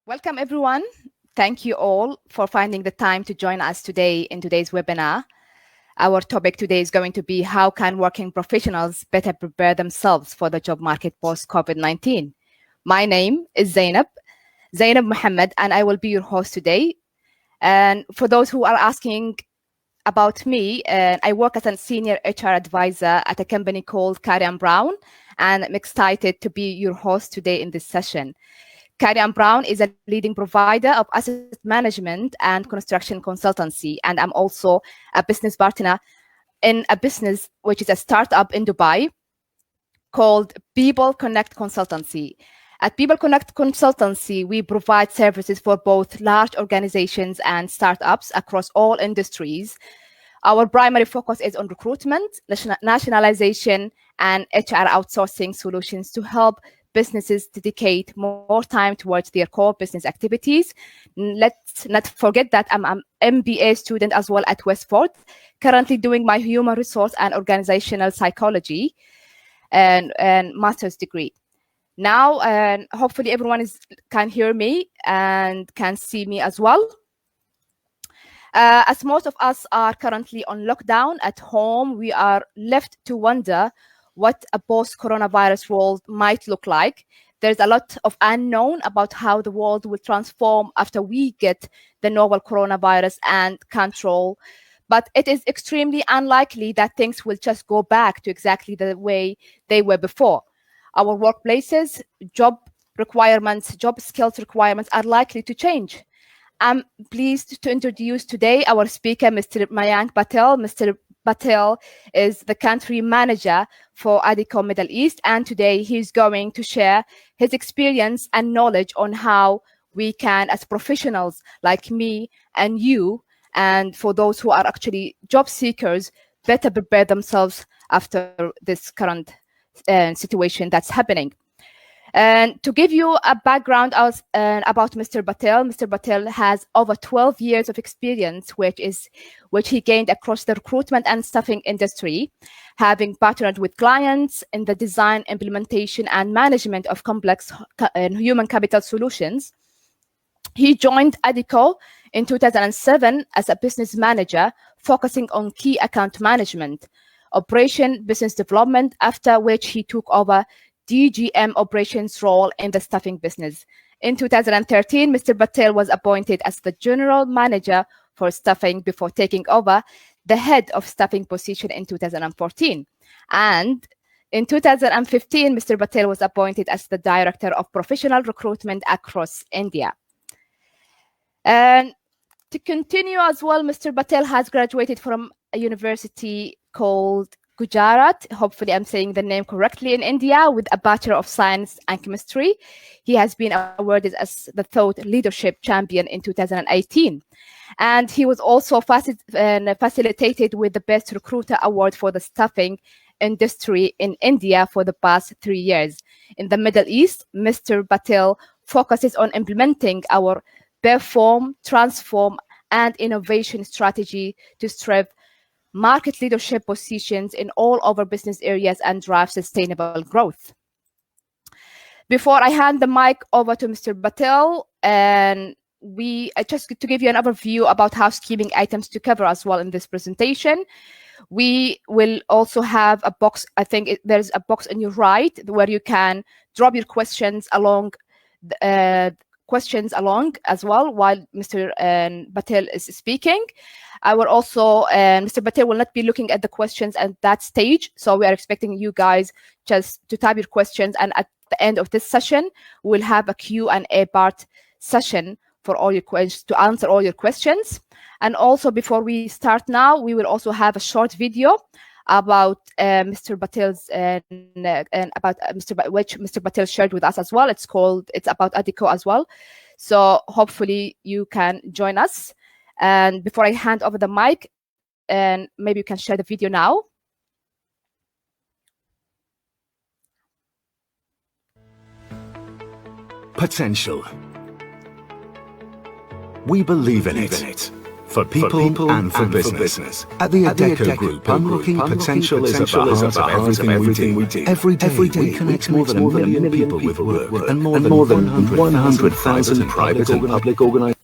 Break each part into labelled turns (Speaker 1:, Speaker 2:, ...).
Speaker 1: Welcome, everyone. Thank you all for finding the time to join us today in today's webinar. Our topic today is going to be how can working professionals better prepare themselves for the job market post-COVID-19. My name is Zainab Mohammed, and I will be your host today. And for those who are asking about me, I work as a senior HR advisor at a company called Carey & Brown, and I'm excited to be your host today in this session. Carey & Brown is a leading provider of asset management and construction consultancy, and I'm also a business partner in a business which is a startup in Dubai called People Connect Consultancy. At People Connect Consultancy, we provide services for both large organizations and startups across all industries. Our primary focus is on recruitment, nationalization, and HR outsourcing solutions to help businesses dedicate more time towards their core business activities. Let's not forget that I'm an MBA student as well at Westford, currently doing my human resource and organizational psychology and master's degree. Now, hopefully everyone can hear me and can see me as well. As most of us are currently on lockdown at home, we are left to wonder what a post-coronavirus world might look like. There's a lot of unknown about how the world will transform after we get the novel coronavirus and control. But it is extremely unlikely that things will just go back to exactly the way they were before. Our workplaces, job skills requirements are likely to change. I'm pleased to introduce today our speaker, Mr. Mayank Patel. Mr. Patel is the country manager for Adecco Middle East, and today he's going to share his experience and knowledge on how we can, as professionals like me and you, and for those who are actually job seekers, better prepare themselves after this current situation that's happening. And to give you a background about Mr. Patel has over 12 years of experience, which he gained across the recruitment and staffing industry, having partnered with clients in the design, implementation, and management of complex human capital solutions. He joined Adecco in 2007 as a business manager, focusing on key account management, operation, business development, after which he took over DGM Operations role in the staffing business. In 2013, Mr. Patel was appointed as the general manager for staffing before taking over the head of staffing position in 2014. And in 2015, Mr. Patel was appointed as the Director of Professional Recruitment across India. And to continue as well, Mr. Patel has graduated from a university called Gujarat, hopefully I'm saying the name correctly, in India, with a Bachelor of Science and Chemistry. He has been awarded as the Thought Leadership Champion in 2018. And he was also facilitated with the Best Recruiter Award for the staffing industry in India for the past 3 years. In the Middle East, Mr. Patel focuses on implementing our perform, transform, and innovation strategy to strive market leadership positions in all our business areas and drive sustainable growth. Before I hand the mic over to Mr. Patel, and just to give you an overview about housekeeping items to cover as well in this presentation, we will also have a box. I think there's a box on your right where you can drop your questions along as well while Mr. Patel is speaking. Mr. Patel will not be looking at the questions at that stage, so we are expecting you guys just to type your questions, and at the end of this session, we'll have a Q&A part session for all your questions, to answer all your questions. And also, before we start now, we will also have a short video about Mr. Patel's which Mr. Patel shared with us as well. It's about Adecco as well. So hopefully you can join us. And before I hand over the mic, and maybe you can share the video now.
Speaker 2: Potential. We believe in it. For people and for business. At the Adecco Group, unlocking potential is at the heart of everything we do. Every day we connect more than a million people with work and more than 100,000 private and public organizations.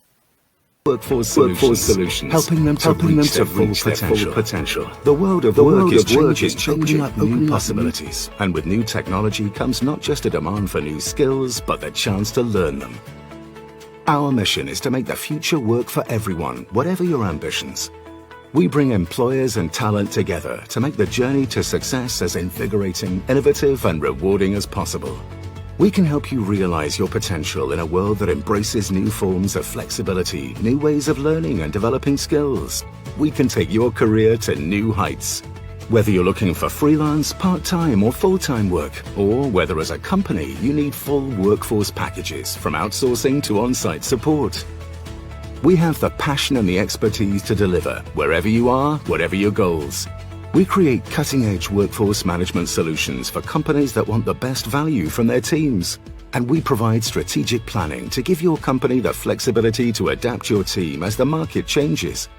Speaker 2: Workforce solutions, helping them to reach their full potential. The world of work is changing, opening up new possibilities. And with new technology comes not just a demand for new skills, but the chance to learn them. Our mission is to make the future work for everyone, whatever your ambitions. We bring employers and talent together to make the journey to success as invigorating, innovative, and rewarding as possible. We can help you realize your potential in a world that embraces new forms of flexibility, new ways of learning and developing skills. We can take your career to new heights. Whether you're looking for freelance, part-time or full-time work, or whether as a company you need full workforce packages from outsourcing to on-site support. We have the passion and the expertise to deliver wherever you are, whatever your goals. We create cutting-edge workforce management solutions for companies that want the best value from their teams. And we provide strategic planning to give your company the flexibility to adapt your team as the market changes.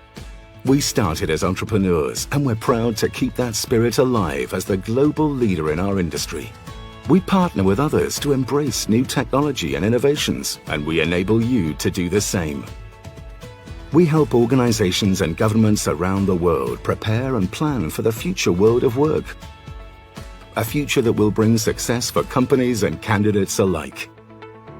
Speaker 2: We started as entrepreneurs, and we're proud to keep that spirit alive as the global leader in our industry. We partner with others to embrace new technology and innovations, and we enable you to do the same. We help organizations and governments around the world prepare and plan for the future world of work. A future that will bring success for companies and candidates alike.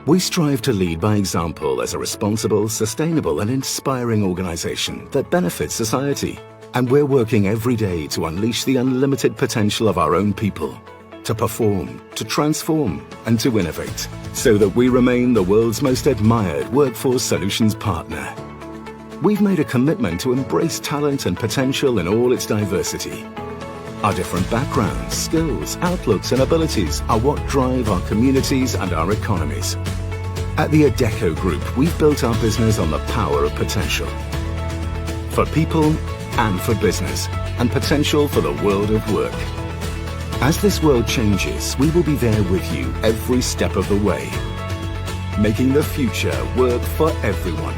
Speaker 2: We strive to lead by example as a responsible, sustainable and inspiring organization that benefits society. And we're working every day to unleash the unlimited potential of our own people, to perform, to transform and to innovate, so that we remain the world's most admired workforce solutions partner. We've made a commitment to embrace talent and potential in all its diversity. Our different backgrounds, skills, outlooks and abilities are what drive our communities and our economies. At the Adecco Group, we've built our business on the power of potential. For people and for business, and potential for the world of work. As this world changes, we will be there with you every step of the way, making the future work for everyone.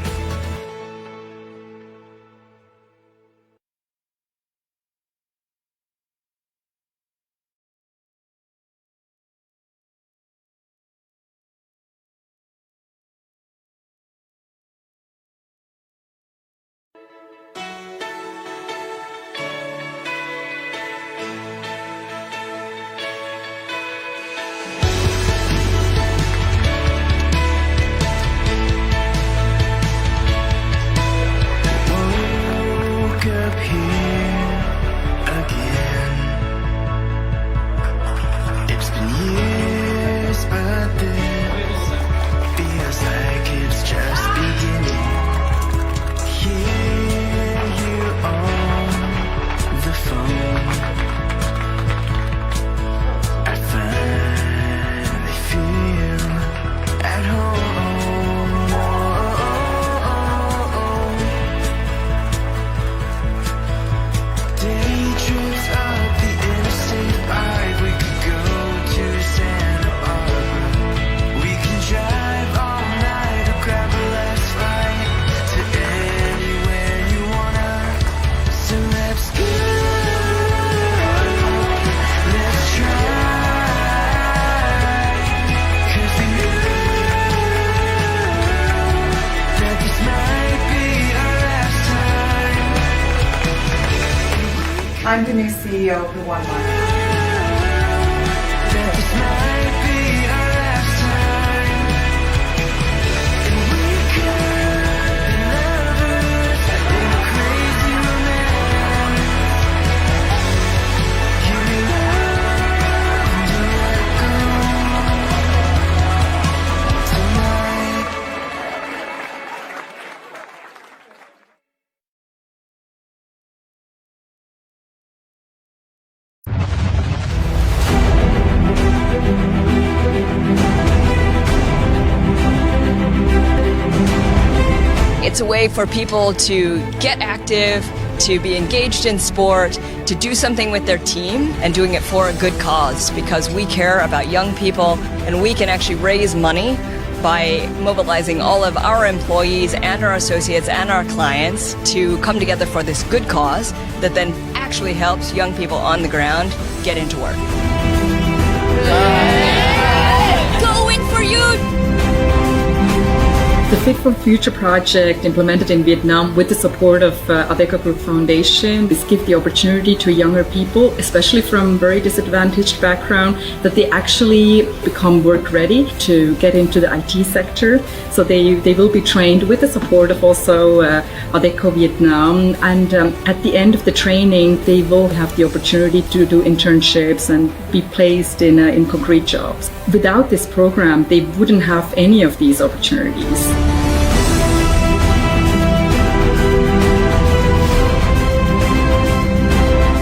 Speaker 3: I'm the new CEO of the One Line.
Speaker 4: It's a way for people to get active, to be engaged in sport, to do something with their team and doing it for a good cause, because we care about young people and we can actually raise money by mobilizing all of our employees and our associates and our clients to come together for this good cause that then actually helps young people on the ground get into work. Going for you!
Speaker 5: The Fit for Future project implemented in Vietnam with the support of Adecco Group Foundation, this gives the opportunity to younger people, especially from very disadvantaged background, that they actually become work ready to get into the IT sector. So they will be trained with the support of also Adecco Vietnam, and at the end of the training they will have the opportunity to do internships and be placed in concrete jobs. Without this program they wouldn't have any of these opportunities.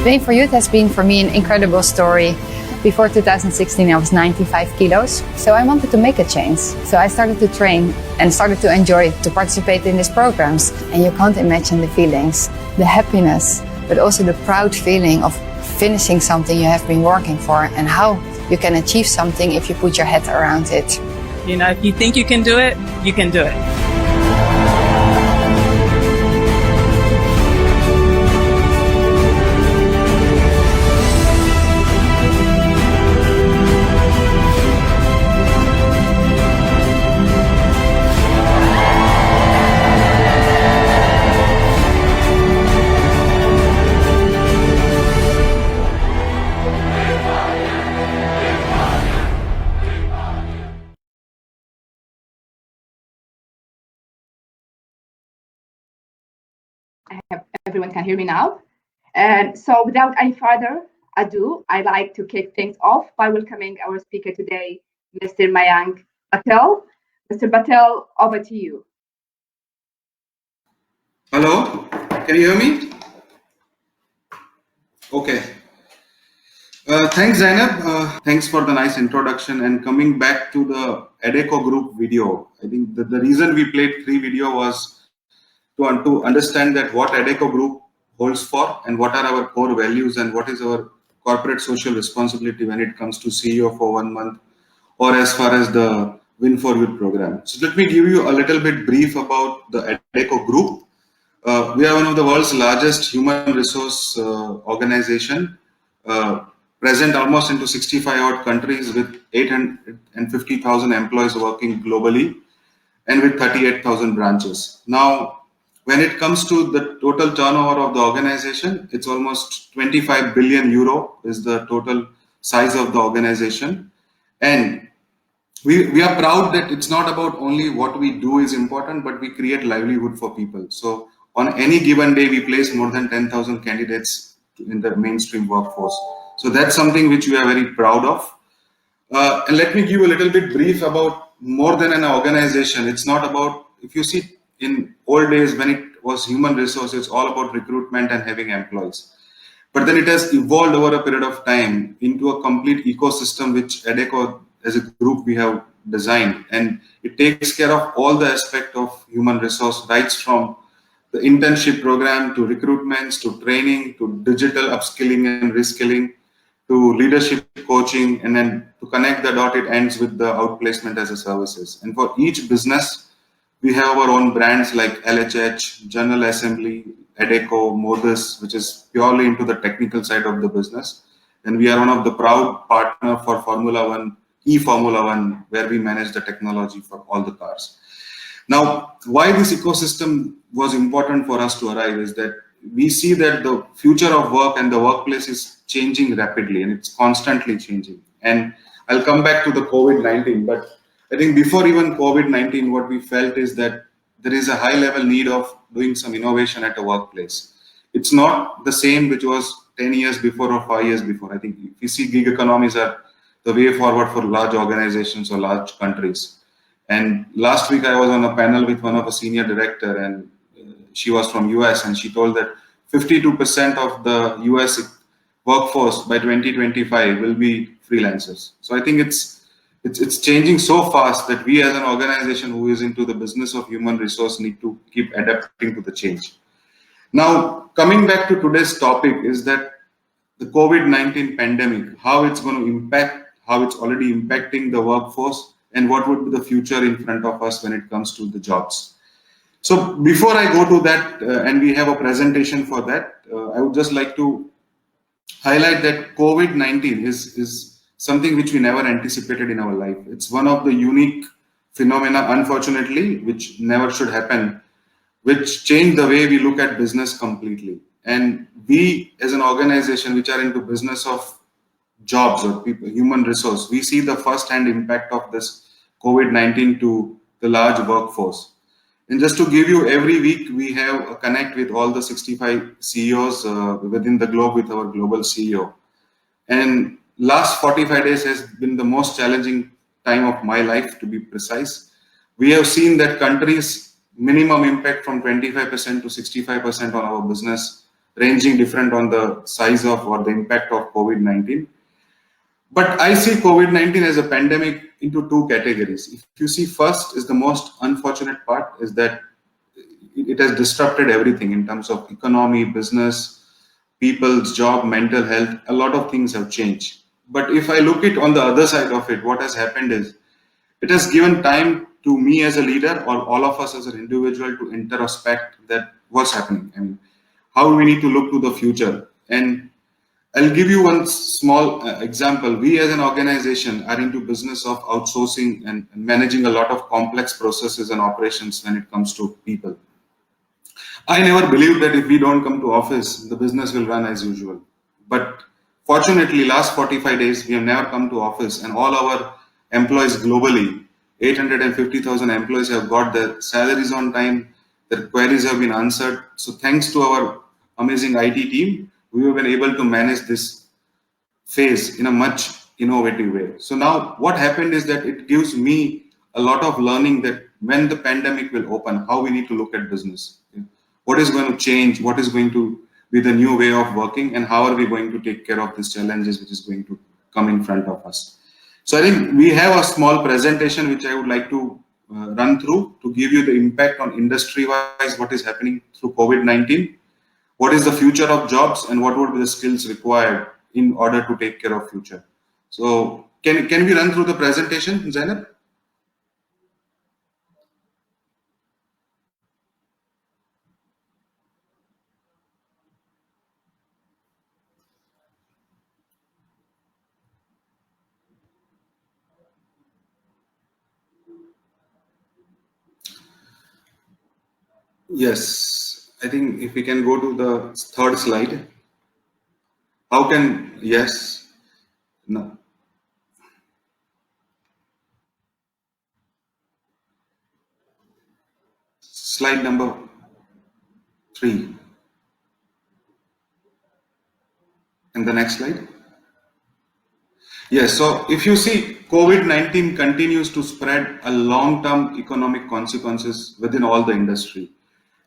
Speaker 6: Train for Youth has been for me an incredible story. Before 2016 I was 95 kilos, so I wanted to make a change. So I started to train and started to enjoy to participate in these programs. And you can't imagine the feelings, the happiness, but also the proud feeling of finishing something you have been working for and how you can achieve something if you put your head around it.
Speaker 7: You know, if you think you can do it, you can do it.
Speaker 8: Everyone can hear me now. And so without any further ado, I'd like to kick things off by welcoming our speaker today, Mr. Mayank Patel. Mr. Patel, over to you.
Speaker 9: Hello, can you hear me? Okay. Thanks, Zainab. Thanks for the nice introduction. And coming back to the Adecco Group video, I think the reason we played 3 videos was to understand that what Adecco Group holds for and what are our core values and what is our corporate social responsibility when it comes to CEO for 1 month or as far as the Win for Youth program. So let me give you a little bit brief about the Adecco Group. We are one of the world's largest human resource organization, present almost into 65 odd countries with 850,000 employees working globally and with 38,000 branches. Now, when it comes to the total turnover of the organization, it's almost 25 billion euro is the total size of the organization. And we are proud that it's not about only what we do is important, but we create livelihood for people. So on any given day, we place more than 10,000 candidates in the mainstream workforce. So that's something which we are very proud of. And let me give you a little bit brief about more than an organization. It's not about, if you see in old days when it was human resources, it's all about recruitment and having employees. But then it has evolved over a period of time into a complete ecosystem which Adecco as a group we have designed. And it takes care of all the aspect of human resource, right from the internship program to recruitments, to training, to digital upskilling and reskilling, to leadership coaching, and then to connect the dot, it ends with the outplacement as a services. And for each business, we have our own brands like LHH, General Assembly, Adecco, Modus, which is purely into the technical side of the business. And we are one of the proud partner for Formula One, eFormula One, where we manage the technology for all the cars. Now, why this ecosystem was important for us to arrive is that we see that the future of work and the workplace is changing rapidly and it's constantly changing. And I'll come back to the COVID-19, but I think before even COVID-19, what we felt is that there is a high level need of doing some innovation at a workplace. It's not the same which was 10 years before or 5 years before. I think if you see gig economies are the way forward for large organizations or large countries. And last week I was on a panel with one of a senior director, and she was from US, and she told that 52% of the US workforce by 2025 will be freelancers. So I think it's changing so fast that we as an organization who is into the business of human resource need to keep adapting to the change. Now, coming back to today's topic is that the COVID-19 pandemic, how it's going to impact, how it's already impacting the workforce, and what would be the future in front of us when it comes to the jobs. So before I go to that, and we have a presentation for that, I would just like to highlight that COVID-19 is something which we never anticipated in our life. It's one of the unique phenomena, unfortunately, which never should happen, which changed the way we look at business completely. And we, as an organization which are into business of jobs or people, human resource, we see the first-hand impact of this COVID-19 to the large workforce. And just to give you, every week we have a connect with all the 65 CEOs within the globe with our global CEO. And last 45 days has been the most challenging time of my life, to be precise. We have seen that countries minimum impact from 25% to 65% on our business, ranging different on the size of or the impact of COVID-19. But I see COVID-19 as a pandemic into two categories. If you see, first is the most unfortunate part is that it has disrupted everything in terms of economy, business, people's job, mental health. A lot of things have changed. But if I look at on the other side of it, what has happened is it has given time to me as a leader or all of us as an individual to introspect that what's happening. I mean, how we need to look to the future. And I'll give you one small example. We as an organization are into business of outsourcing and managing a lot of complex processes and operations when it comes to people. I never believed that if we don't come to office, the business will run as usual. But fortunately, last 45 days, we have never come to office, and all our employees globally, 850,000 employees have got their salaries on time, their queries have been answered. So thanks to our amazing IT team, we have been able to manage this phase in a much innovative way. So now what happened is that it gives me a lot of learning that when the pandemic will open, how we need to look at business. What is going to change? What is going to be the new way of working? And how are we going to take care of these challenges which is going to come in front of us? So I think we have a small presentation which I would like to run through to give you the impact on industry-wise, what is happening through COVID-19. What is the future of jobs and what would be the skills required in order to take care of future? So can we run through the presentation, Zainab? Yes, I think if we can go to the third slide. How can, yes, no. Slide number 3. And the next slide. Yes, so if you see, COVID-19 continues to spread a long-term economic consequences within all the industry.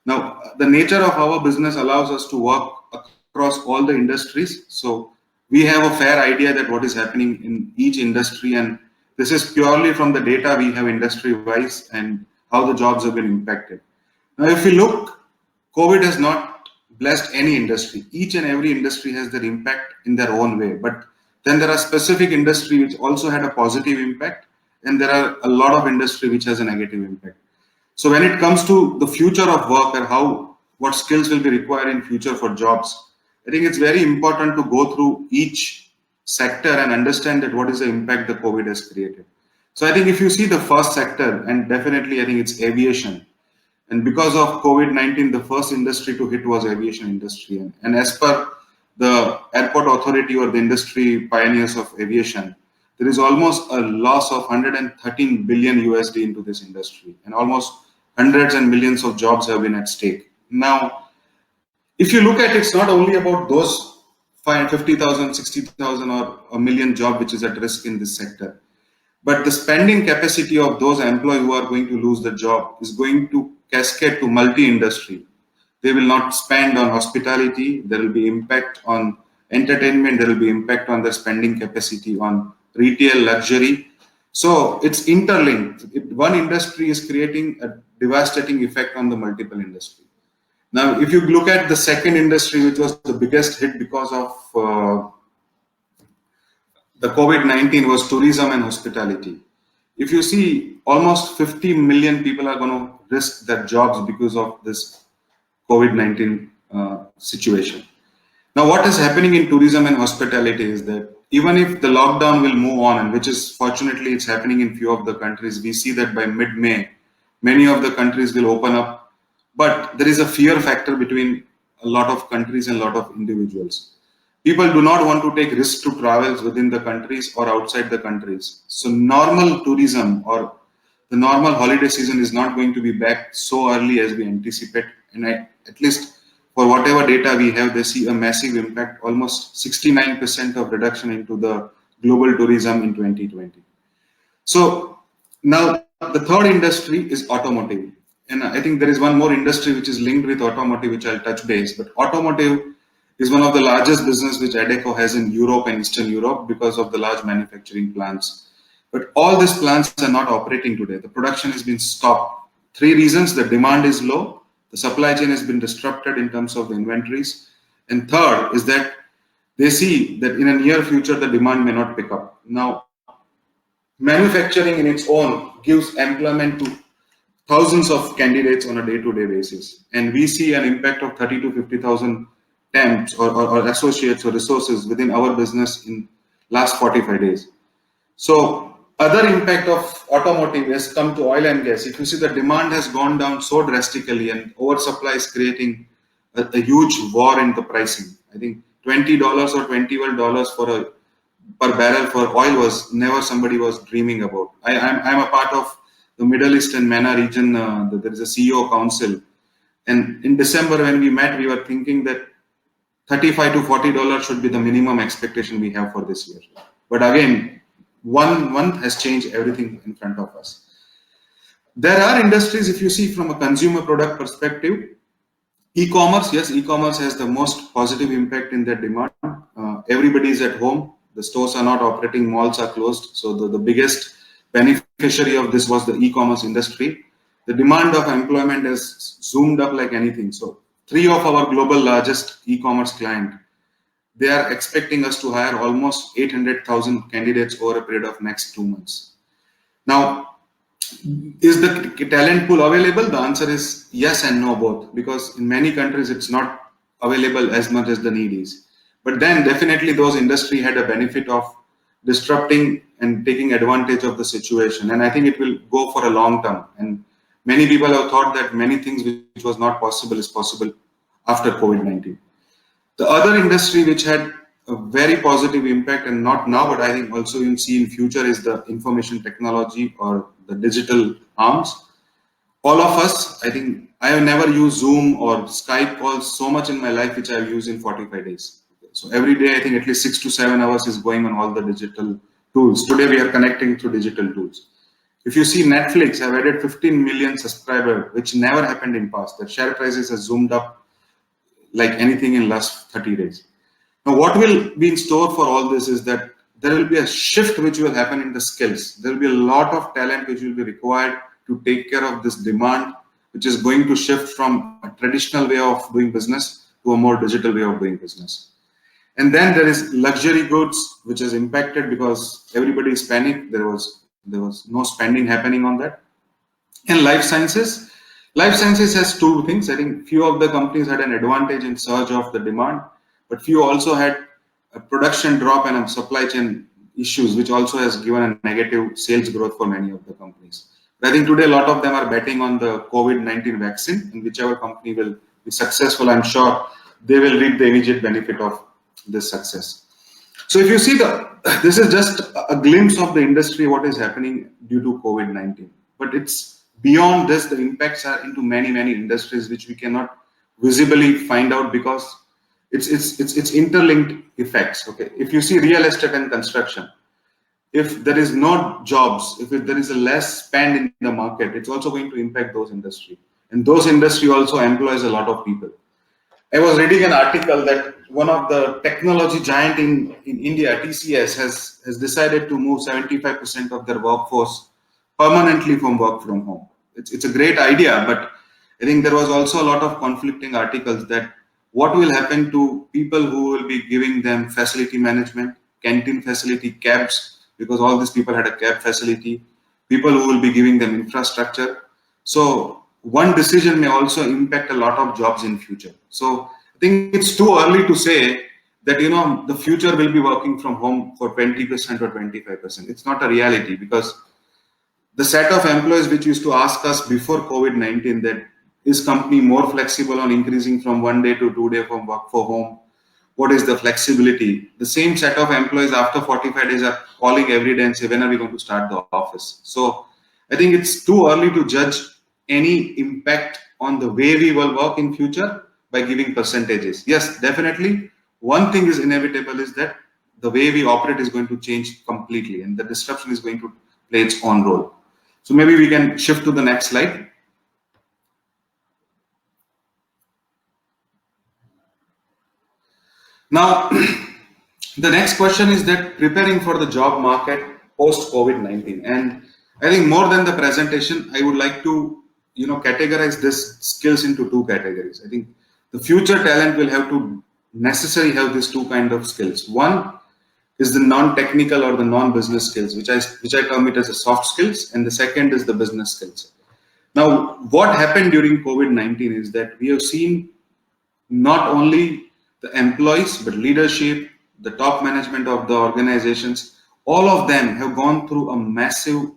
Speaker 9: Now, the nature of our business allows us to work across all the industries. So we have a fair idea that what is happening in each industry, and this is purely from the data we have industry-wise and how the jobs have been impacted. Now, if we look, COVID has not blessed any industry. Each and every industry has their impact in their own way. But then there are specific industry which also had a positive impact, and there are a lot of industry which has a negative impact. So when it comes to the future of work and what skills will be required in future for jobs, I think it's very important to go through each sector and understand that what is the impact the COVID has created. So I think if you see the first sector, and definitely I think it's aviation. And because of COVID-19, the first industry to hit was aviation industry. And as per the airport authority or the industry pioneers of aviation, there is almost a loss of 113 billion USD into this industry, and almost hundreds and millions of jobs have been at stake. Now, if you look at it, it's not only about those 50,000, 60,000 or a million job which is at risk in this sector, but the spending capacity of those employees who are going to lose the job is going to cascade to multi-industry. They will not spend on hospitality, there will be impact on entertainment, there will be impact on their spending capacity on retail, luxury. So it's interlinked. One industry is creating a devastating effect on the multiple industry. Now, if you look at the second industry, which was the biggest hit because of the COVID-19, was tourism and hospitality. if you see, almost 50 million people are going to risk their jobs because of this COVID-19 situation. Now, what is happening in tourism and hospitality is that even if the lockdown will move on, and which is fortunately it's happening in few of the countries, we see that by mid-May, many of the countries will open up. But there is a fear factor between a lot of countries and a lot of individuals. People do not want to take risks to travels within the countries or outside the countries. So normal tourism or the normal holiday season is not going to be back so early as we anticipate. And at least for whatever data we have, they see a massive impact, almost 69% of reduction into the global tourism in 2020. So now the third industry is automotive. And I think there is one more industry which is linked with automotive, which I'll touch base. But automotive is one of the largest business which Adecco has in Europe and Eastern Europe because of the large manufacturing plants. But all these plants are not operating today. The production has been stopped. 3 reasons: the demand is low, the supply chain has been disrupted in terms of the inventories, and third is that they see that in a near future the demand may not pick up. Now, manufacturing in its own gives employment to thousands of candidates on a day-to-day basis, and we see an impact of 30 to 50,000 temps or associates or resources within our business in last 45 days. So other impact of automotive has come to oil and gas. If you see, the demand has gone down so drastically and oversupply is creating a huge war in the pricing. I think $20 or $21 per barrel for oil was never somebody was dreaming about. I'm a part of the Middle East and MENA region. There is a CEO council, and in December when we met, we were thinking that $35 to $40 should be the minimum expectation we have for this year. But again, one month has changed everything in front of us. There are industries, if you see from a consumer product perspective, e-commerce, yes, e-commerce has the most positive impact in their demand. Everybody is at home. The stores are not operating, malls are closed. So the biggest beneficiary of this was the e-commerce industry. The demand of employment has zoomed up like anything. So 3 of our global largest e-commerce clients, they are expecting us to hire almost 800,000 candidates over a period of next 2 months. Now, is the talent pool available? The answer is yes and no both, because in many countries it's not available as much as the need is. But then definitely those industry had a benefit of disrupting and taking advantage of the situation. And I think it will go for a long term. And many people have thought that many things which was not possible is possible after COVID-19. The other industry which had a very positive impact, and not now, but I think also you'll see in future, is the information technology or the digital arms. All of us, I think, I have never used Zoom or Skype calls so much in my life, which I've used in 45 days. So every day, I think at least 6 to 7 hours is going on all the digital tools. Today, we are connecting through digital tools. If you see Netflix, I've added 15 million subscribers, which never happened in past. The share prices have zoomed up like anything in last 30 days. Now, what will be in store for all this is that there will be a shift which will happen in the skills. There will be a lot of talent which will be required to take care of this demand, which is going to shift from a traditional way of doing business to a more digital way of doing business. And then there is luxury goods, which is impacted because everybody is panicked. There was no spending happening on that. And life sciences. Life sciences has 2 things. I think few of the companies had an advantage in surge of the demand, but few also had a production drop and a supply chain issues, which also has given a negative sales growth for many of the companies. But I think today a lot of them are betting on the COVID-19 vaccine, and whichever company will be successful, I'm sure they will reap the immediate benefit of this success. So if you see this is just a glimpse of the industry, what is happening due to COVID-19. But it's beyond this, the impacts are into many industries which we cannot visibly find out because it's interlinked effects. Okay, if you see real estate and construction, if there is no jobs, if there is a less spend in the market, it's also going to impact those industry, and those industry also employs a lot of people. I was reading an article that one of the technology giant in India, TCS, has decided to move 75% of their workforce permanently from work from home. It's a great idea, but I think there was also a lot of conflicting articles that what will happen to people who will be giving them facility management, canteen facility, cabs, because all these people had a cab facility, people who will be giving them infrastructure. So one decision may also impact a lot of jobs in future. So I think it's too early to say that the future will be working from home for 20% or 25%. It's not a reality, because the set of employees which used to ask us before COVID-19 that is company more flexible on increasing from 1 day to 2 day from work for home, what is the flexibility? The same set of employees after 45 days are calling every day and say, when are we going to start the office? So I think it's too early to judge any impact on the way we will work in future by giving percentages. Yes, definitely. One thing is inevitable is that the way we operate is going to change completely, and the disruption is going to play its own role. So maybe we can shift to the next slide. Now, the next question is that preparing for the job market post COVID-19. And I think more than the presentation, I would like to categorize this skills into two categories. I think the future talent will have to necessarily have these two kind of skills. One is the non-technical or the non-business skills, which I term it as the soft skills, and the second is the business skills. Now, what happened during COVID-19 is that we have seen not only the employees, but leadership, the top management of the organizations, all of them have gone through a massive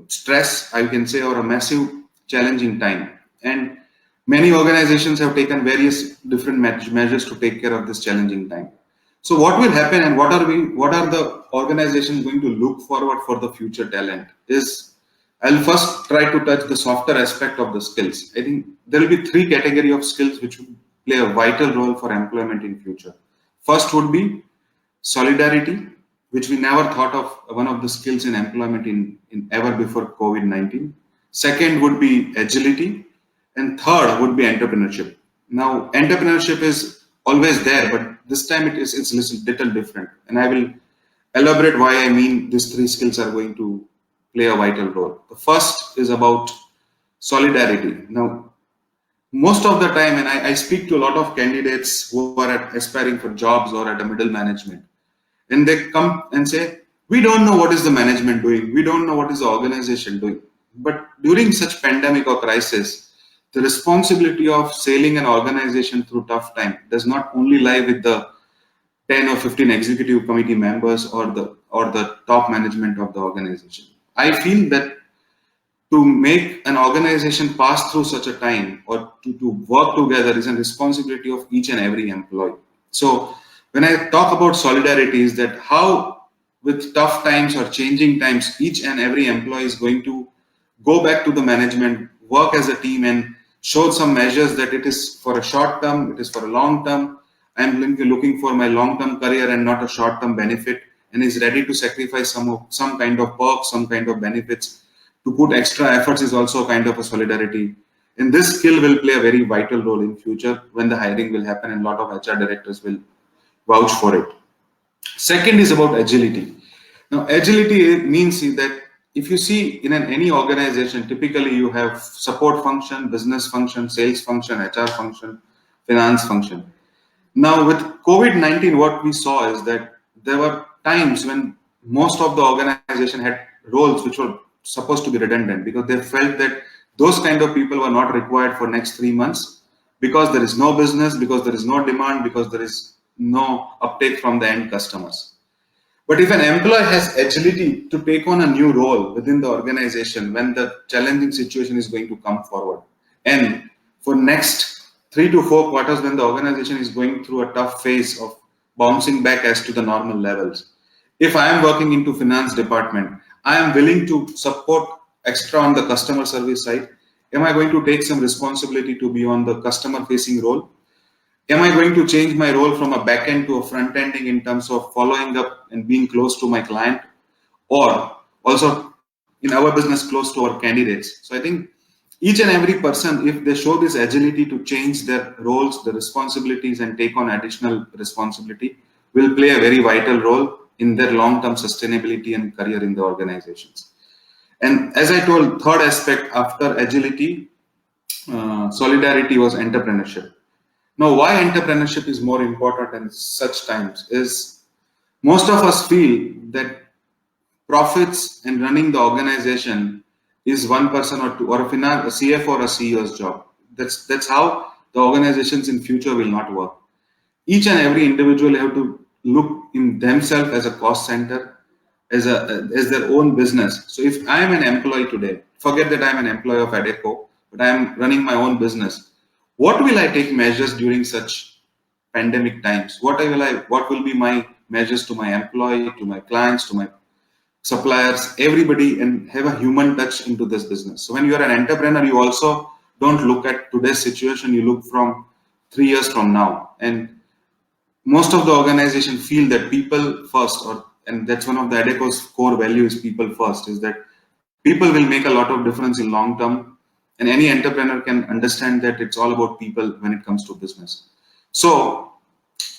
Speaker 9: stress, I can say, or a massive challenging time. And many organizations have taken various different measures to take care of this challenging time. So what will happen, and what are the organizations going to look forward for the future talent is, I'll first try to touch the softer aspect of the skills. I think there will be three categories of skills which will play a vital role for employment in future. First would be solidarity, which we never thought of one of the skills in employment in ever before COVID-19. Second would be agility, and third would be entrepreneurship. Now, entrepreneurship is always there, but this time it's a little different, and I will elaborate why I mean these three skills are going to play a vital role. The first is about solidarity. Now, most of the time, and I speak to a lot of candidates who are aspiring for jobs or at a middle management, and they come and say, we don't know what is the management doing, we don't know what is the organization doing. But during such pandemic or crisis, the responsibility of sailing an organization through tough time does not only lie with the 10 or 15 executive committee members or the top management of the organization. I feel that to make an organization pass through such a time, or to work together, is a responsibility of each and every employee. So when I talk about solidarity, is that how with tough times or changing times, each and every employee is going to go back to the management, work as a team, and show some measures that it is for a short term, it is for a long term. I'm looking for my long-term career and not a short-term benefit, and is ready to sacrifice some kind of perks, some kind of benefits to put extra efforts, is also a kind of a solidarity. And this skill will play a very vital role in future when the hiring will happen, and a lot of HR directors will vouch for it. Second is about agility. Now, agility means that if you see in any organization, typically you have support function, business function, sales function, HR function, finance function. Now, with COVID-19, what we saw is that there were times when most of the organization had roles which were supposed to be redundant, because they felt that those kind of people were not required for next 3 months, because there is no business, because there is no demand, because there is no uptake from the end customers. But if an employee has agility to take on a new role within the organization when the challenging situation is going to come forward, and for next 3 to 4 quarters when the organization is going through a tough phase of bouncing back as to the normal levels, if I am working into finance department, I am willing to support extra on the customer service side. Am I going to take some responsibility to be on the customer facing role? Am I going to change my role from a back end to a front ending in terms of following up and being close to my client, or also in our business close to our candidates? So I think each and every person, if they show this agility to change their roles, the responsibilities, and take on additional responsibility, will play a very vital role in their long-term sustainability and career in the organizations. And as I told, third aspect after agility, solidarity, was entrepreneurship. Now, why entrepreneurship is more important in such times is most of us feel that profits and running the organization is one person or two, or a CFO or a CEO's job. That's how the organizations in future will not work. Each and every individual have to look in themselves as a cost center, as their own business. So if I am an employee today, forget that I am an employee of Adecco, but I am running my own business. What will I take measures during such pandemic times? What will be my measures to my employee, to my clients, to my suppliers, everybody, and have a human touch into this business. So when you are an entrepreneur, you also don't look at today's situation, you look from 3 years from now. And most of the organization feel that people first, and that's one of the Adecco's core values, people first, is that people will make a lot of difference in long term. And any entrepreneur can understand that it's all about people when it comes to business. So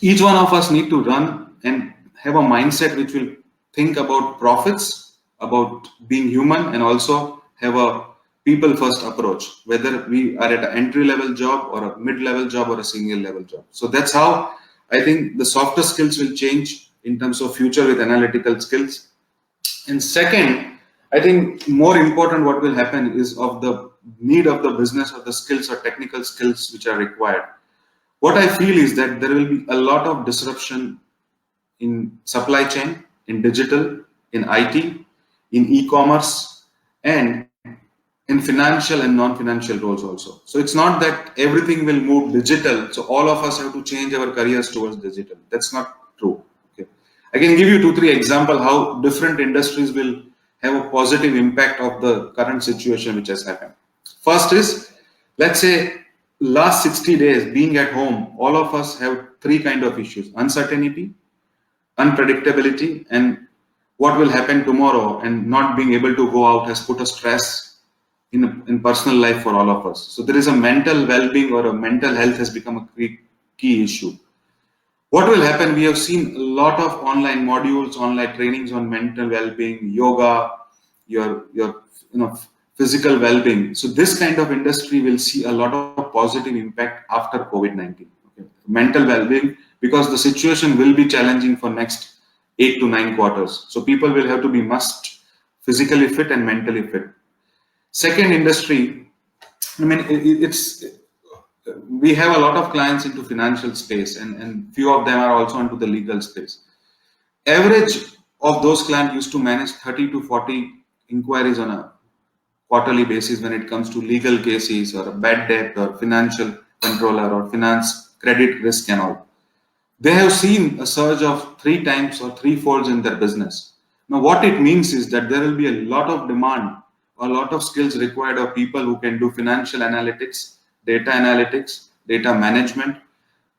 Speaker 9: each one of us need to run and have a mindset which will think about profits, about being human, and also have a people first approach, whether we are at an entry level job or a mid level job or a senior level job. So that's how I think the softer skills will change in terms of future with analytical skills. And second, I think more important what will happen is of the need of the business or the skills or technical skills which are required. What I feel is that there will be a lot of disruption in supply chain, in digital, in IT, in e-commerce, and in financial and non-financial roles also. So it's not that everything will move digital, so all of us have to change our careers towards digital. That's not true. Okay. I can give you 2-3 examples how different industries will have a positive impact of the current situation which has happened. First is, let's say, last 60 days being at home, all of us have 3 kind of issues: uncertainty, unpredictability, and what will happen tomorrow, and not being able to go out has put a stress in personal life for all of us. So there is a mental well-being, or a mental health has become a key issue. What will happen? We have seen a lot of online modules, online trainings on mental well-being, yoga, your physical well-being. So this kind of industry will see a lot of positive impact after COVID-19. Okay. Mental well-being, because the situation will be challenging for next 8 to 9 quarters. So people will have to be must physically fit and mentally fit. Second industry, I mean, we have a lot of clients into financial space, and few of them are also into the legal space. Average of those clients used to manage 30 to 40 inquiries on a quarterly basis when it comes to legal cases or a bad debt or financial controller or finance credit risk and all. They have seen a surge of 3 times or 3-folds in their business. Now what it means is that there will be a lot of demand, a lot of skills required of people who can do financial analytics, data management,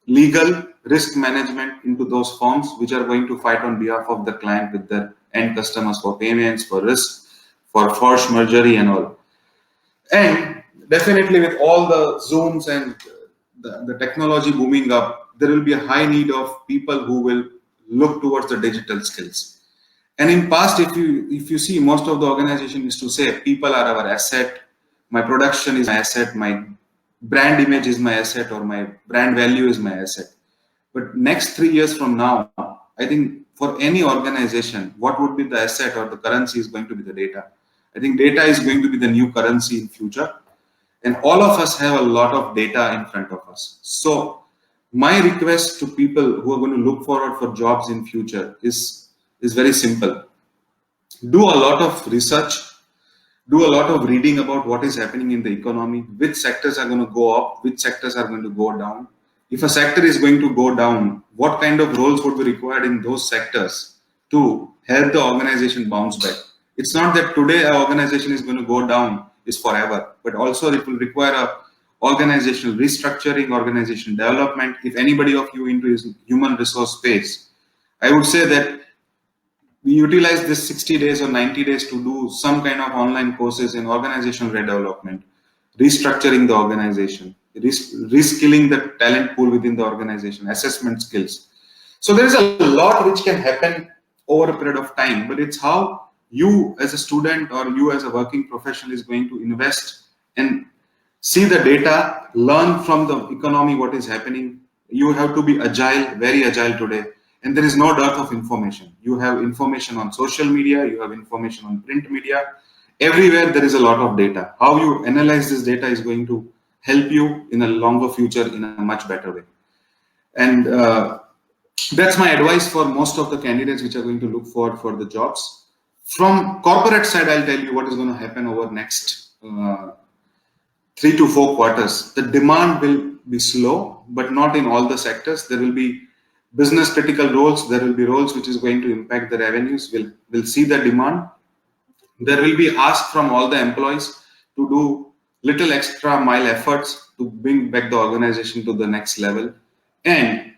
Speaker 9: legal risk management into those firms which are going to fight on behalf of the client with their end customers for payments, for risk, for force majeure and all. And definitely with all the Zooms and the technology booming up, there will be a high need of people who will look towards the digital skills. And in past, if you see, most of the organization is to say people are our asset, my production is my asset, my brand image is my asset, or my brand value is my asset. But next 3 years from now, I think for any organization, what would be the asset or the currency is going to be the data. I think data is going to be the new currency in future. And all of us have a lot of data in front of us. So my request to people who are going to look forward for jobs in future is very simple. Do a lot of research, do a lot of reading about what is happening in the economy, which sectors are going to go up, which sectors are going to go down. If a sector is going to go down, what kind of roles would be required in those sectors to help the organization bounce back? It's not that today an organization is going to go down is forever, but also it will require a organizational restructuring, organization development. If anybody of you into his human resource space, I would say that we utilize this 60 days or 90 days to do some kind of online courses in organizational redevelopment, restructuring the organization, reskilling the talent pool within the organization, assessment skills. So there is a lot which can happen over a period of time, but it's how you as a student or you as a working professional is going to invest and see the data, learn from the economy what is happening. You have to be agile, very agile today. and there is no dearth of information. You have information on social media, you have information on print media. Everywhere there is a lot of data. How you analyze this data is going to help you in a longer future in a much better way. And that's my advice for most of the candidates which are going to look for the jobs. From corporate side, I'll tell you what is going to happen over next 3 to 4 quarters. The demand will be slow, but not in all the sectors. There will be business critical roles. There will be roles which is going to impact the revenues. We'll see the demand. There will be ask from all the employees to do little extra mile efforts to bring back the organization to the next level. And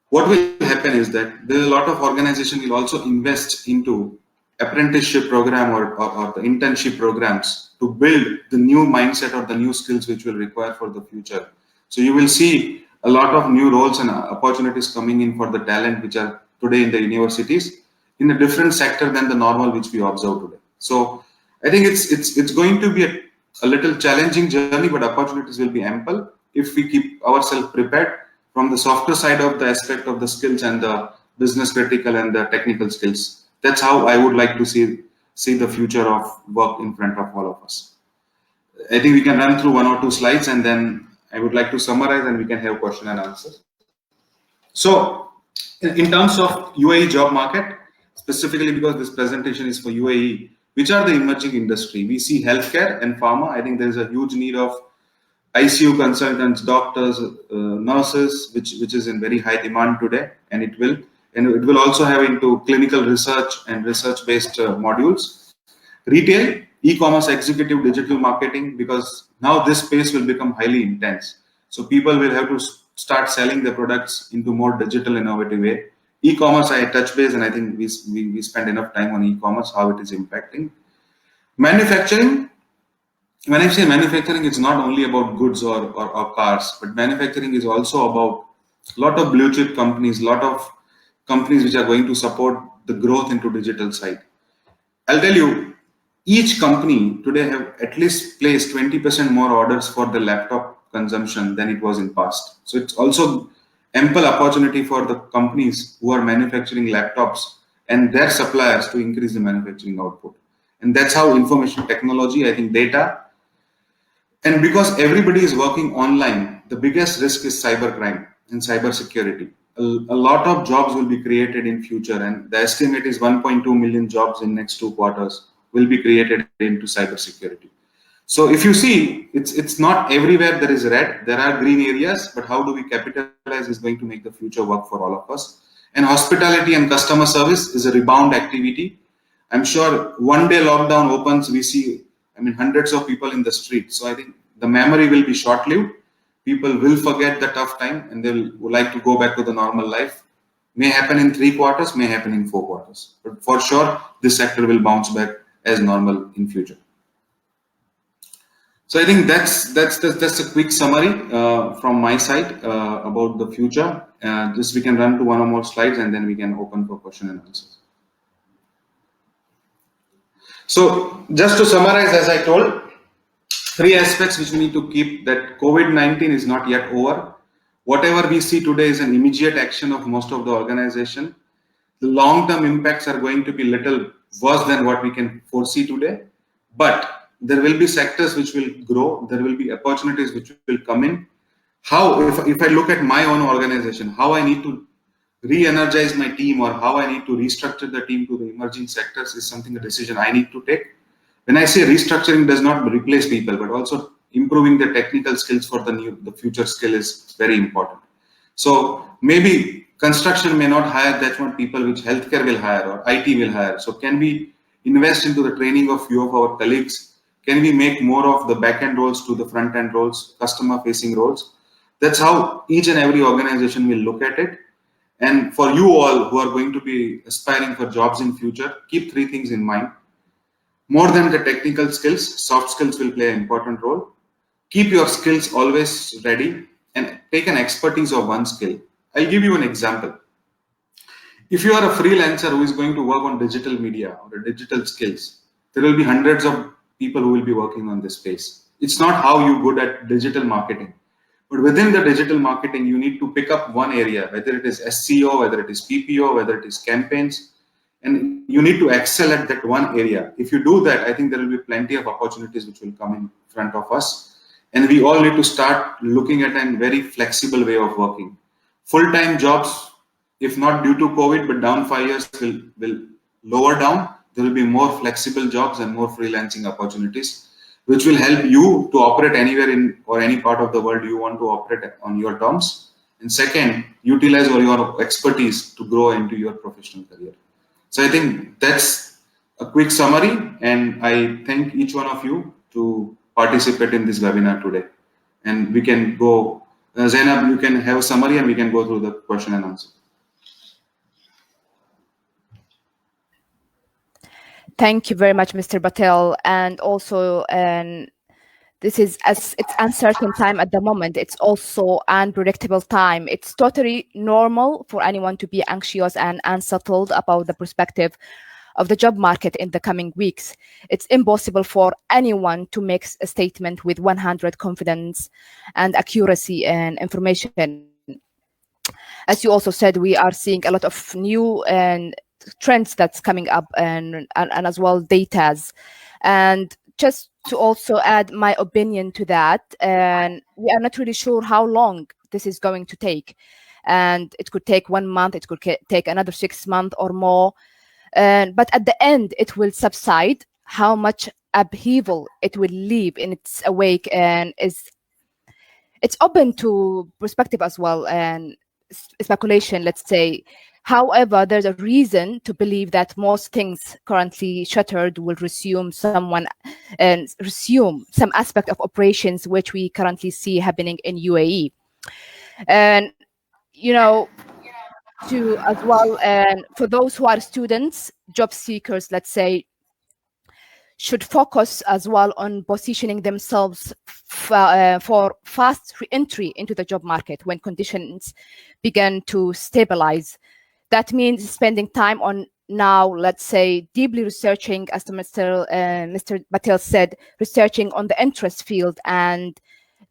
Speaker 9: what will happen is that there is a lot of organization will also invest into apprenticeship program or the internship programs to build the new mindset or the new skills which will require for the future. So you will see a lot of new roles and opportunities coming in for the talent which are today in the universities in a different sector than the normal which we observe today. So I think it's going to be a little challenging journey, but opportunities will be ample if we keep ourselves prepared from the softer side of the aspect of the skills and the business critical and the technical skills. That's how I would like to see the future of work in front of all of us. I think we can run through 1 or 2 slides and then I would like to summarize and we can have question and answers. So in terms of UAE job market, specifically because this presentation is for UAE, which are the emerging industry? We see healthcare and pharma. I think there is a huge need of ICU consultants, doctors, nurses, which is in very high demand today, and it will also have into clinical research and research-based modules. Retail, e-commerce, executive, digital marketing, because now this space will become highly intense. So people will have to start selling their products into more digital, innovative way. E-commerce, I touch base, and I think we spend enough time on e-commerce, how it is impacting. Manufacturing. When I say manufacturing, it's not only about goods or cars, but manufacturing is also about a lot of blue chip companies, a lot of companies which are going to support the growth into digital side. I'll tell you, each company today have at least placed 20% more orders for the laptop consumption than it was in past. So it's also ample opportunity for the companies who are manufacturing laptops and their suppliers to increase the manufacturing output. And that's how information technology, I think data, and because everybody is working online, the biggest risk is cybercrime and cybersecurity. A lot of jobs will be created in future, and the estimate is 1.2 million jobs in next 2 quarters will be created into cybersecurity. So if you see, it's not everywhere there is red, there are green areas, but how do we capitalize is going to make the future work for all of us. And hospitality and customer service is a rebound activity. I'm sure one day lockdown opens, we see, hundreds of people in the street. So I think the memory will be short-lived. People will forget the tough time and they will like to go back to the normal life. May happen in 3 quarters, may happen in 4 quarters. But for sure, this sector will bounce back as normal in future. So I think that's a quick summary from my side about the future. Just we can run to 1 or more slides and then we can open for question and answers. So just to summarize, as I told, 3 aspects which we need to keep, that COVID-19 is not yet over. Whatever we see today is an immediate action of most of the organization. The long-term impacts are going to be little worse than what we can foresee today, but there will be sectors which will grow. There will be opportunities which will come in. How, if I look at my own organization, how I need to re-energize my team or how I need to restructure the team to the emerging sectors is something, a decision I need to take. When I say restructuring does not replace people, but also improving the technical skills for the future skill is very important. So maybe construction may not hire that much people which healthcare will hire or IT will hire. So can we invest into the training of few of our colleagues? Can we make more of the back-end roles to the front-end roles, customer-facing roles? That's how each and every organization will look at it. And for you all who are going to be aspiring for jobs in future, keep 3 things in mind. More than the technical skills, soft skills will play an important role. Keep your skills always ready and take an expertise of one skill. I'll give you an example. If you are a freelancer who is going to work on digital media or digital skills, there will be hundreds of people who will be working on this space. It's not how you're good at digital marketing, But within the digital marketing, you need to pick up one area, whether it is SEO, whether it is PPO, whether it is campaigns, and you need to excel at that one area. If you do that, I think there will be plenty of opportunities which will come in front of us. And we all need to start looking at a very flexible way of working. Full-time jobs, if not due to COVID, but down 5 years will lower down. There will be more flexible jobs and more freelancing opportunities, which will help you to operate anywhere in or any part of the world you want to operate on your terms. And second, utilize all your expertise to grow into your professional career. So I think that's a quick summary, and I thank each one of you to participate in this webinar today. And we can go, Zainab, you can have a summary and we can go through the question and answer.
Speaker 1: Thank you very much, Mr. Patel. And also, this is, as it's uncertain time at the moment, it's also unpredictable time. It's totally normal for anyone to be anxious and unsettled about the perspective of the job market in the coming weeks. It's impossible for anyone to make a statement with 100% confidence and accuracy and information. As you also said, we are seeing a lot of new trends that's coming up and as well datas. And just to also add my opinion to that, and we are not really sure how long this is going to take. And it could take 1 month, it could take another 6 months or more. But at the end, it will subside. How much upheaval it will leave in its wake, and it's open to perspective as well and speculation, let's say. However, there's a reason to believe that most things currently shuttered will resume some aspect of operations which we currently see happening in UAE. And to as well, and for those who are students, job seekers, let's say, should focus as well on positioning themselves for fast re-entry into the job market when conditions begin to stabilize. That means spending time on now, let's say, deeply researching, as Mr. Patel said, researching on the interest field and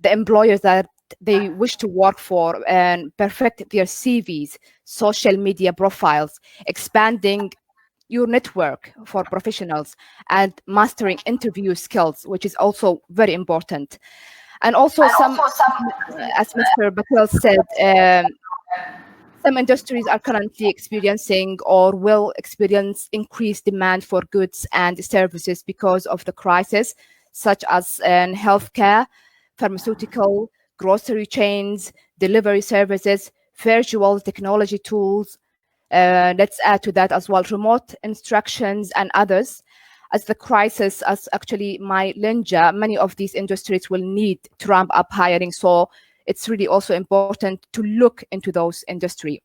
Speaker 1: the employers that they wish to work for, and perfect their CVs, social media profiles, expanding your network for professionals, and mastering interview skills, which is also very important. And also as Mr. Patel said, some industries are currently experiencing or will experience increased demand for goods and services because of the crisis, such as healthcare, pharmaceutical, grocery chains, delivery services, virtual technology tools. Let's add to that as well remote instructions and others. As the crisis, as actually my Linja, many of these industries will need to ramp up hiring. So it's really also important to look into those industries.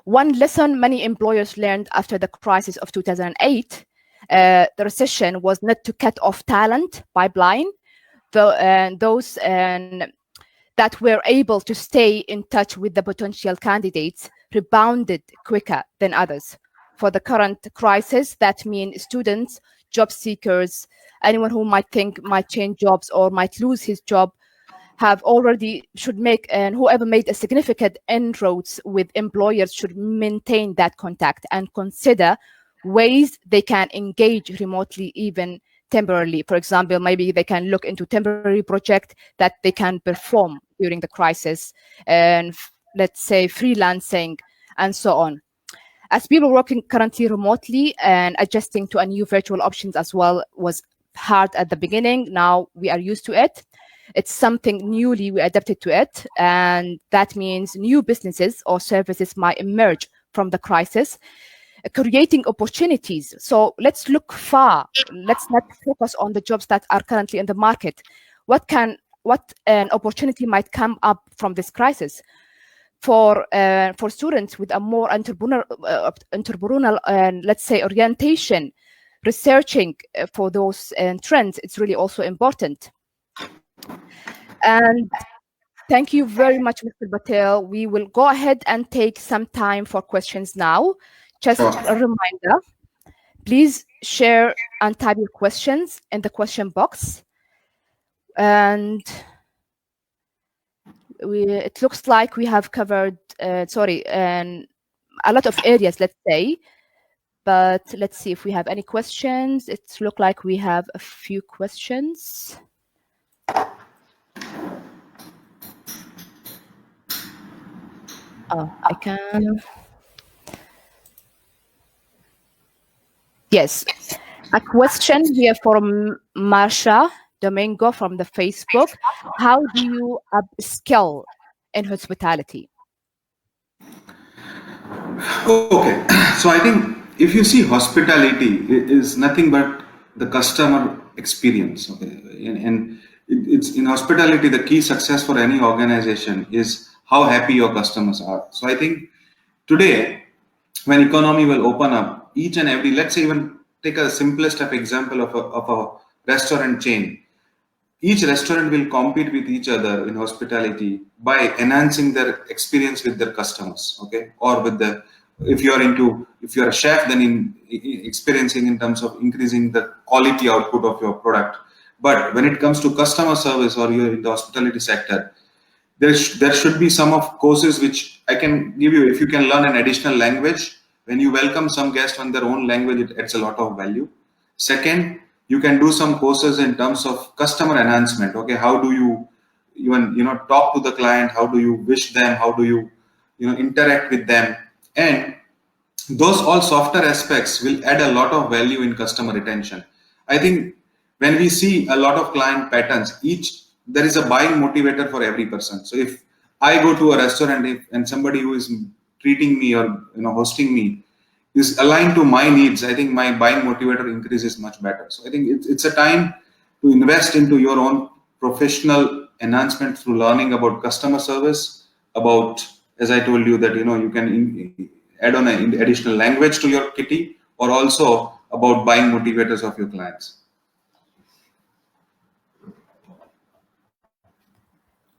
Speaker 1: One lesson many employers learned after the crisis of 2008, the recession, was not to cut off talent pipeline. Those that were able to stay in touch with the potential candidates rebounded quicker than others. For the current crisis, that means students, job seekers, anyone who might change jobs or might lose his job, should make, and whoever made a significant inroads with employers should maintain that contact and consider ways they can engage remotely, even temporarily. For example, maybe they can look into temporary project that they can perform during the crisis, and let's say freelancing and so on. As people working currently remotely and adjusting to a new virtual options as well was hard at the beginning. Now we are used to it. It's something newly we adapted to it, and that means new businesses or services might emerge from the crisis, creating opportunities. So let's look far. Let's not focus on the jobs that are currently in the market. What an opportunity might come up from this crisis for students with a more entrepreneurial and let's say orientation, researching for those trends. It's really also important. And thank you very much, Mr. Patel. We will go ahead and take some time for questions now. Just a reminder, please share and type your questions in the question box. And it looks like we have covered, and a lot of areas, let's say. But let's see if we have any questions. It looks like we have a few questions. Oh, I can. Yes, a question here from Marsha Domingo from the Facebook. How do you upskill in hospitality?
Speaker 9: Okay, so I think if you see hospitality is nothing but the customer experience. Okay, and it's in hospitality the key success for any organization is how happy your customers are. So I think today, when economy will open up, each and every, let's say even take a simplest of example of a restaurant chain. Each restaurant will compete with each other in hospitality by enhancing their experience with their customers, okay? Or with the, if you're a chef, then in experiencing in terms of increasing the quality output of your product. But when it comes to customer service or you're in the hospitality sector, there should be some of courses which I can give you. If you can learn an additional language, when you welcome some guest on their own language, it adds a lot of value. Second, you can do some courses in terms of customer enhancement. Okay, how do you even talk to the client? How do you wish them? How do you interact with them? And those all softer aspects will add a lot of value in customer retention. I think when we see a lot of client patterns, there is a buying motivator for every person. So if I go to a restaurant and somebody who is treating me or hosting me is aligned to my needs, I think my buying motivator increases much better. So I think it's a time to invest into your own professional enhancement through learning about customer service, about, as I told you, that you can add on an additional language to your kitty, or also about buying motivators of your clients.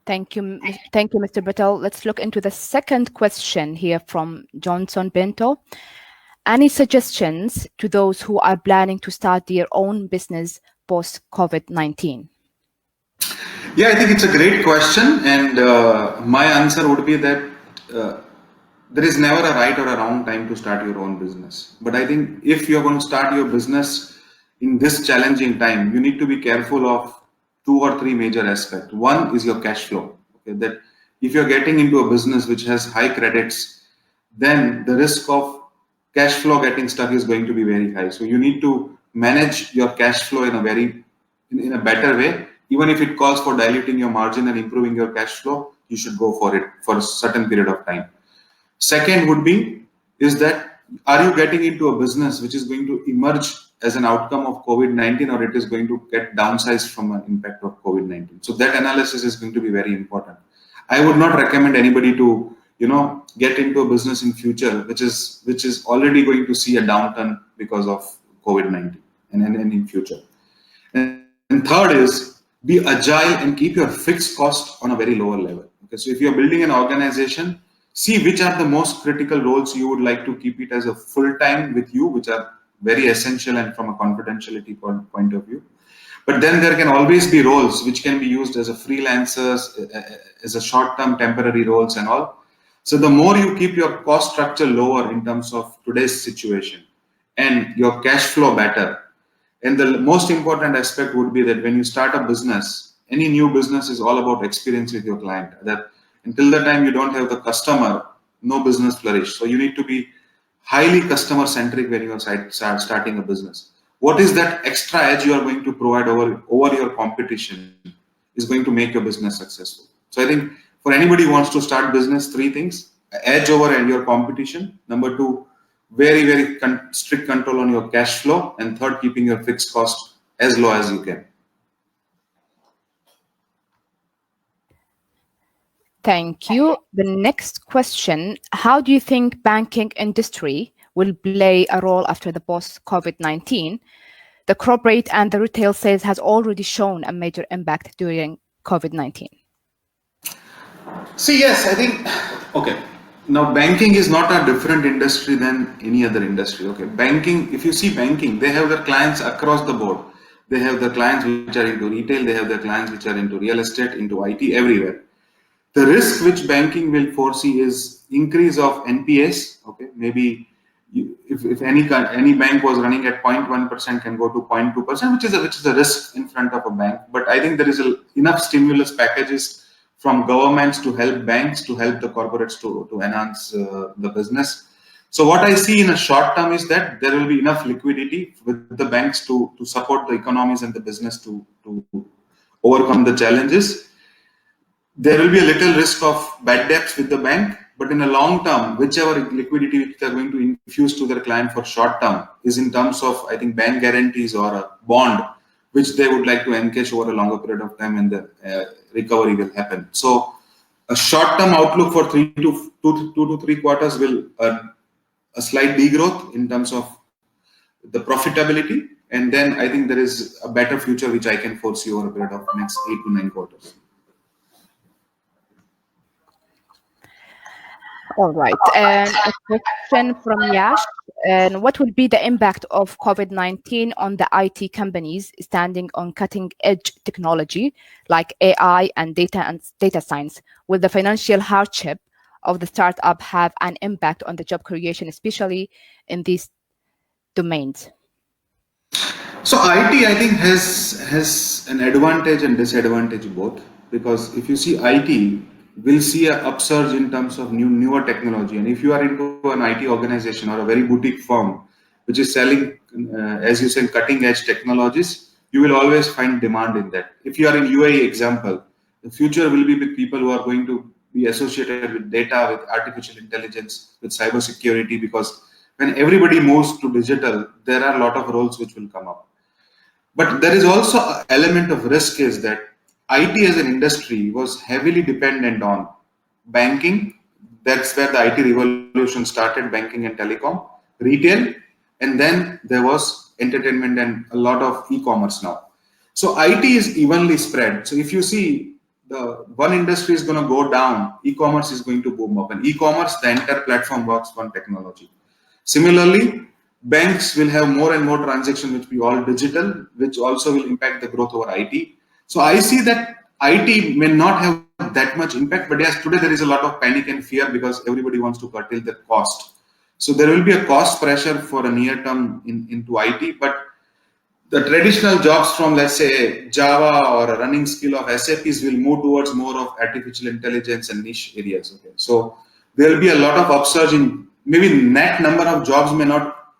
Speaker 1: Thank you, Mr. Patel. Let's look into the second question here from Johnson Bento. Any suggestions to those who are planning to start their own business post-COVID-19?
Speaker 9: Yeah, I think it's a great question, and my answer would be that there is never a right or a wrong time to start your own business. But I think if you're going to start your business in this challenging time, you need to be careful of 2 or 3 major aspects. One is your cash flow. Okay, that if you're getting into a business which has high credits, then the risk of cash flow getting stuck is going to be very high. So you need to manage your cash flow in a better way. Even if it calls for diluting your margin and improving your cash flow, you should go for it for a certain period of time. Second would be, is that are you getting into a business which is going to emerge as an outcome of COVID-19, or it is going to get downsized from an impact of COVID-19? So that analysis is going to be very important. I would not recommend anybody to get into a business in future which is already going to see a downturn because of COVID-19 and in future. And third is be agile and keep your fixed cost on a very lower level. Okay, so if you're building an organization, see which are the most critical roles you would like to keep it as a full-time with you, which are very essential and from a confidentiality point of view. But then there can always be roles which can be used as a freelancers, as a short-term temporary roles and all. So the more you keep your cost structure lower in terms of today's situation and your cash flow better. And the most important aspect would be that when you start a business, any new business is all about experience with your client. That until the time you don't have the customer, no business flourish. So you need to be highly customer centric when you are starting a business. What is that extra edge you are going to provide over your competition is going to make your business successful. So I think for anybody who wants to start business, 3 things: edge over your competition. Number 2, very, very strict control on your cash flow. And third, keeping your fixed cost as low as you can.
Speaker 1: Thank you. The next question, how do you think banking industry will play a role after the post-COVID-19? The corporate and the retail sales has already shown a major impact during COVID-19.
Speaker 9: See, yes, I think, okay. Now, banking is not a different industry than any other industry. Okay, banking, if you see banking, they have their clients across the board. They have their clients which are into retail, they have their clients which are into real estate, into IT, everywhere. The risk which banking will foresee is increase of NPS. Okay, maybe if any bank was running at 0.1% can go to 0.2%, which is a risk in front of a bank. But I think there is enough stimulus packages from governments to help banks, to help the corporates to enhance the business. So what I see in a short term is that there will be enough liquidity with the banks to support the economies and the business to overcome the challenges. There will be a little risk of bad debts with the bank, but in a long term, whichever liquidity which they are going to infuse to their client for short term is in terms of, I think, bank guarantees or a bond, which they would like to encash over a longer period of time, and the recovery will happen. So a short term outlook for 2 to 3 quarters will a slight degrowth in terms of the profitability, and then I think there is a better future which I can foresee over a period of next 8 to 9 quarters.
Speaker 1: All right, and a question from Yash. And what will be the impact of COVID-19 on the IT companies standing on cutting-edge technology like AI and data science? Will the financial hardship of the startup have an impact on the job creation, especially in these domains?
Speaker 9: So IT, I think, has an advantage and disadvantage both, because if you see IT, will see an upsurge in terms of newer technology. And if you are into an IT organization or a very boutique firm which is selling, as you said, cutting edge technologies, you will always find demand in that. If you are in UAE example, the future will be with people who are going to be associated with data, with artificial intelligence, with cyber security, because when everybody moves to digital, there are a lot of roles which will come up. But there is also an element of risk, is that IT as an industry was heavily dependent on banking. That's where the IT revolution started, banking and telecom, retail, and then there was entertainment and a lot of e-commerce now. So IT is evenly spread. So if you see, the one industry is going to go down, e-commerce is going to boom up. And e-commerce, the entire platform works on technology. Similarly, banks will have more and more transactions which be all digital, which also will impact the growth over IT. So I see that IT may not have that much impact, but yes, today there is a lot of panic and fear because everybody wants to curtail the cost. So there will be a cost pressure for a near term into IT, but the traditional jobs from, let's say, Java or a running skill of SAPs will move towards more of artificial intelligence and niche areas. Okay, so there will be a lot of upsurge in, maybe net number of jobs may not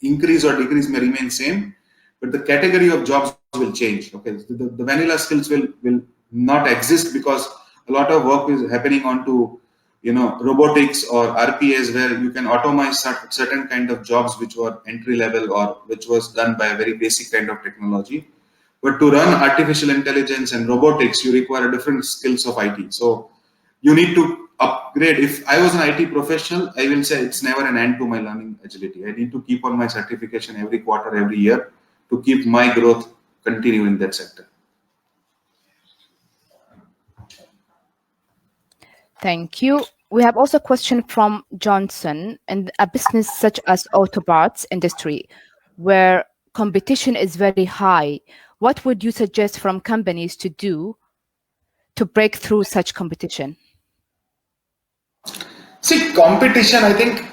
Speaker 9: increase or decrease, may remain same, but the category of jobs will change. Okay, the vanilla skills will not exist because a lot of work is happening onto, robotics or RPAs, where you can automate certain kind of jobs which were entry level or which was done by a very basic kind of technology. But to run artificial intelligence and robotics, you require different skills of IT. So you need to upgrade. If I was an IT professional, I will say it's never an end to my learning agility. I need to keep on my certification every quarter, every year, to keep my growth continue in that sector.
Speaker 1: Thank you. We have also a question from Johnson. In a business such as auto parts industry, where competition is very high, what would you suggest from companies to do to break through such competition?
Speaker 9: See, competition, I think,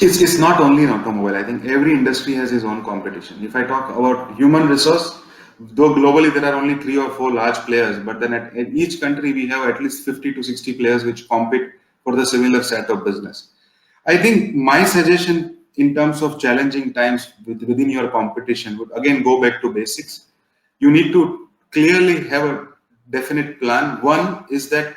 Speaker 9: is not only in automobile. I think every industry has its own competition. If I talk about human resource, though globally there are only 3 or 4 large players, but then at each country we have at least 50 to 60 players which compete for the similar set of business. I think my suggestion in terms of challenging times within your competition would again go back to basics. You need to clearly have a definite plan. One is that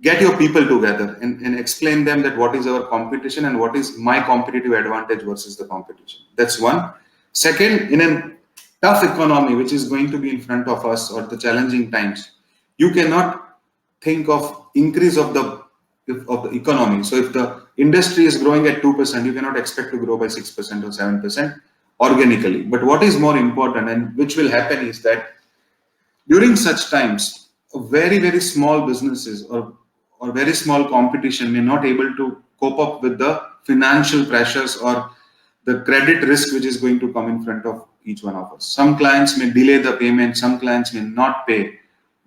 Speaker 9: get your people together and explain them that what is our competition and what is my competitive advantage versus the competition. That's one. Second, in a tough economy which is going to be in front of us, or the challenging times, you cannot think of increase of the economy. So if the industry is growing at 2%, you cannot expect to grow by 6% or 7% organically. But what is more important and which will happen is that during such times, very, very small businesses or very small competition may not able to cope up with the financial pressures or the credit risk which is going to come in front of each one of us. Some clients may delay the payment, some clients may not pay.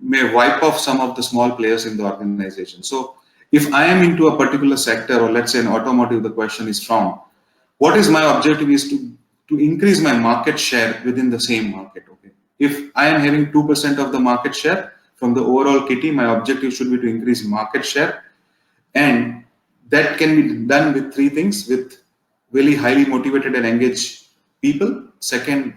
Speaker 9: may wipe off some of the small players in the organization. So if I am into a particular sector, or let's say in automotive, the question is from, what is my objective is to increase my market share within the same market. Okay, if I am having 2% of the market share from the overall kitty, my objective should be to increase market share, and that can be done with three things: with really highly motivated and engaged people. Second,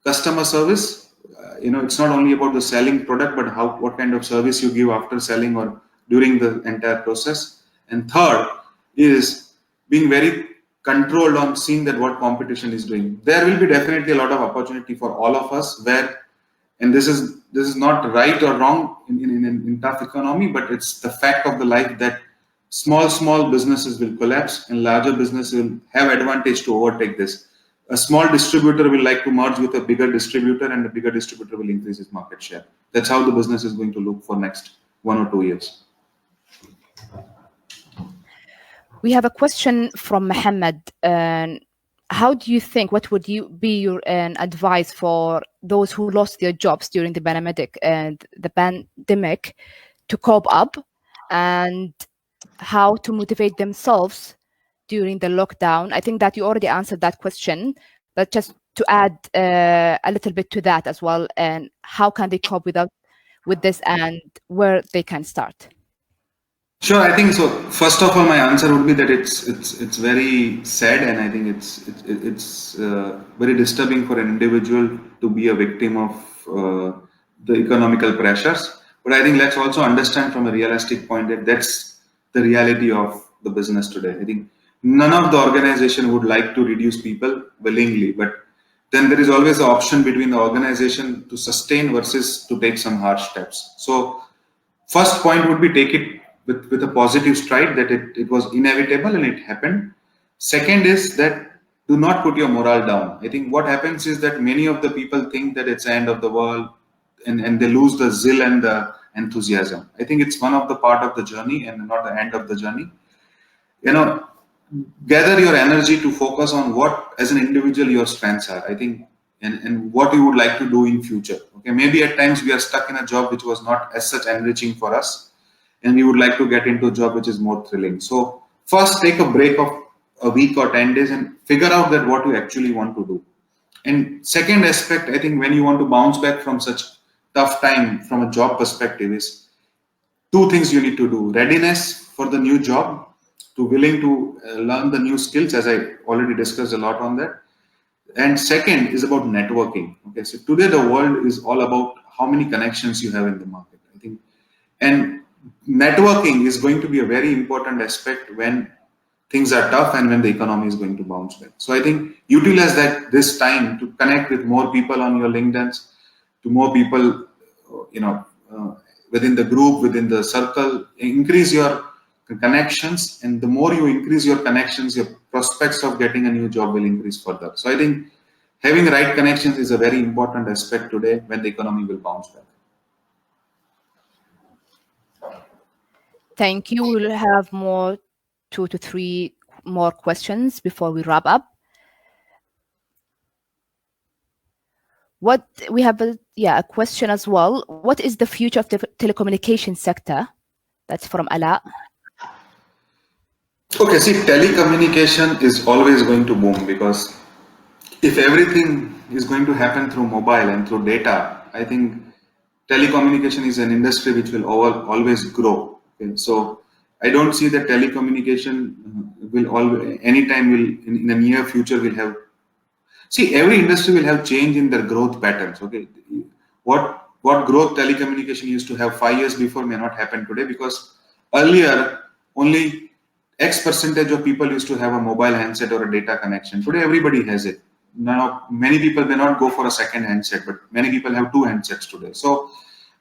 Speaker 9: customer service. It's not only about the selling product, but what kind of service you give after selling or during the entire process. And third is being very controlled on seeing that what competition is doing. There will be definitely a lot of opportunity for all of us where, and this is not right or wrong in tough economy, but it's the fact of the life that small businesses will collapse and larger businesses will have advantage to overtake this. A small distributor will like to merge with a bigger distributor, and the bigger distributor will increase its market share. That's how the business is going to look for next 1 or 2 years.
Speaker 1: We have a question from Mohammed. How do you think, what would be your advice for those who lost their jobs during the pandemic to cope up, and how to motivate themselves during the lockdown? I think that you already answered that question, but just to add a little bit to that as well, and how can they cope with this and where they can start?
Speaker 9: Sure, I think so. First of all, my answer would be that it's very sad, and I think it's very disturbing for an individual to be a victim of the economical pressures. But I think let's also understand from a realistic point that that's the reality of the business today. I think none of the organization would like to reduce people willingly, but then there is always the option between the organization to sustain versus to take some harsh steps. So first point would be take it with a positive stride, that it was inevitable and it happened. Second is that do not put your morale down. I think what happens is that many of the people think that it's the end of the world, and they lose the zeal and the enthusiasm. I think it's one of the part of the journey and not the end of the journey. Gather your energy to focus on what as an individual your strengths are, I think, and what you would like to do in future. Okay, maybe at times we are stuck in a job which was not as such enriching for us, and we would like to get into a job which is more thrilling. So first take a break of a week or 10 days and figure out that what you actually want to do. And second aspect, I think, when you want to bounce back from such tough time from a job perspective, is two things you need to do: readiness for the new job, to willing to learn the new skills, as I already discussed a lot on that. And second is about networking. Okay, so today the world is all about how many connections you have in the market, I think, and networking is going to be a very important aspect when things are tough and when the economy is going to bounce back. So I think utilize this time to connect with more people on your LinkedIn's, to more people, within the group, within the circle, increase your connections, and the more you increase your connections, your prospects of getting a new job will increase further. So I think having the right connections is a very important aspect today when the economy will bounce back.
Speaker 1: Thank you. We'll have 2 to 3 more questions before we wrap up. We have a question as well. What is the future of the telecommunication sector? That's from Ala.
Speaker 9: Okay, see, telecommunication is always going to boom, because if everything is going to happen through mobile and through data, I think telecommunication is an industry which will always grow. Okay? So I don't see that telecommunication will always, anytime in the near future will have. See, every industry will have change in their growth patterns. Okay, what growth telecommunication used to have 5 years before may not happen today, because earlier only X percentage of people used to have a mobile handset or a data connection. Today everybody has it. Now many people may not go for a second handset, but many people have 2 handsets today. So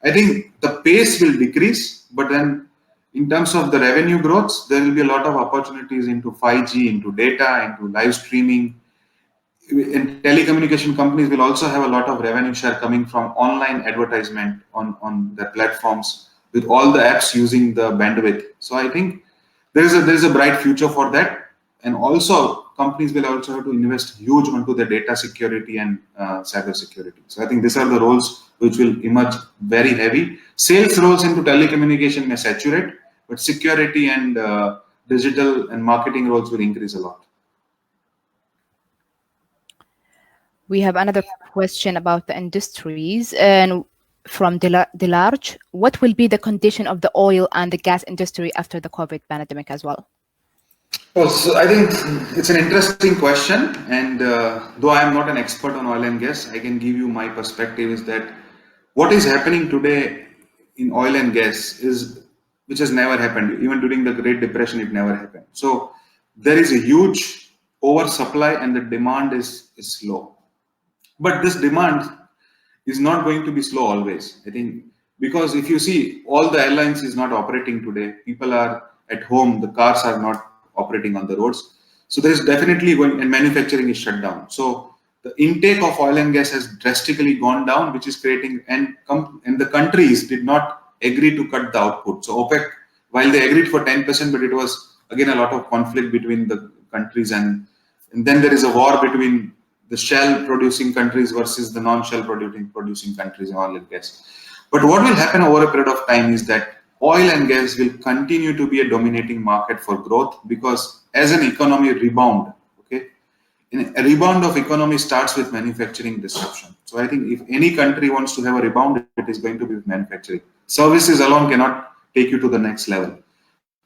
Speaker 9: I think the pace will decrease, but then in terms of the revenue growth, there will be a lot of opportunities into 5G, into data, into live streaming. And telecommunication companies will also have a lot of revenue share coming from online advertisement on their platforms, with all the apps using the bandwidth. So I think there is a bright future for that. And also companies will also have to invest huge onto the data security and cyber security. So I think these are the roles which will emerge very heavy. Sales roles into telecommunication may saturate, but security and digital and marketing roles will increase a lot.
Speaker 1: We have another question about the industries, and from Delarge, what will be the condition of the oil and the gas industry after the COVID pandemic as well?
Speaker 9: Well, so I think it's an interesting question, and though I am not an expert on oil and gas, I can give you my perspective is that what is happening today in oil and gas is, which has never happened. Even during the Great Depression, it never happened. So there is a huge oversupply and the demand is slow. But this demand is not going to be slow always. I think because if you see all the airlines is not operating today, people are at home, the cars are not operating on the roads. So there is definitely going, and manufacturing is shut down. So the intake of oil and gas has drastically gone down, which is creating, and the countries did not agree to cut the output. So OPEC, while they agreed for 10%, but it was again a lot of conflict between the countries, and then there is a war between the shell producing countries versus the non-shell producing countries in oil and gas. But what will happen over a period of time is that oil and gas will continue to be a dominating market for growth, because as an economy rebound, a rebound of economy starts with manufacturing disruption. So I think if any country wants to have a rebound, it is going to be with manufacturing. Services alone cannot take you to the next level.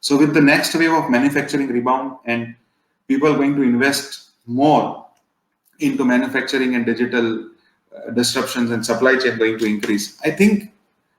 Speaker 9: So with the next wave of manufacturing rebound and people going to invest more into manufacturing and digital disruptions and supply chain going to increase, I think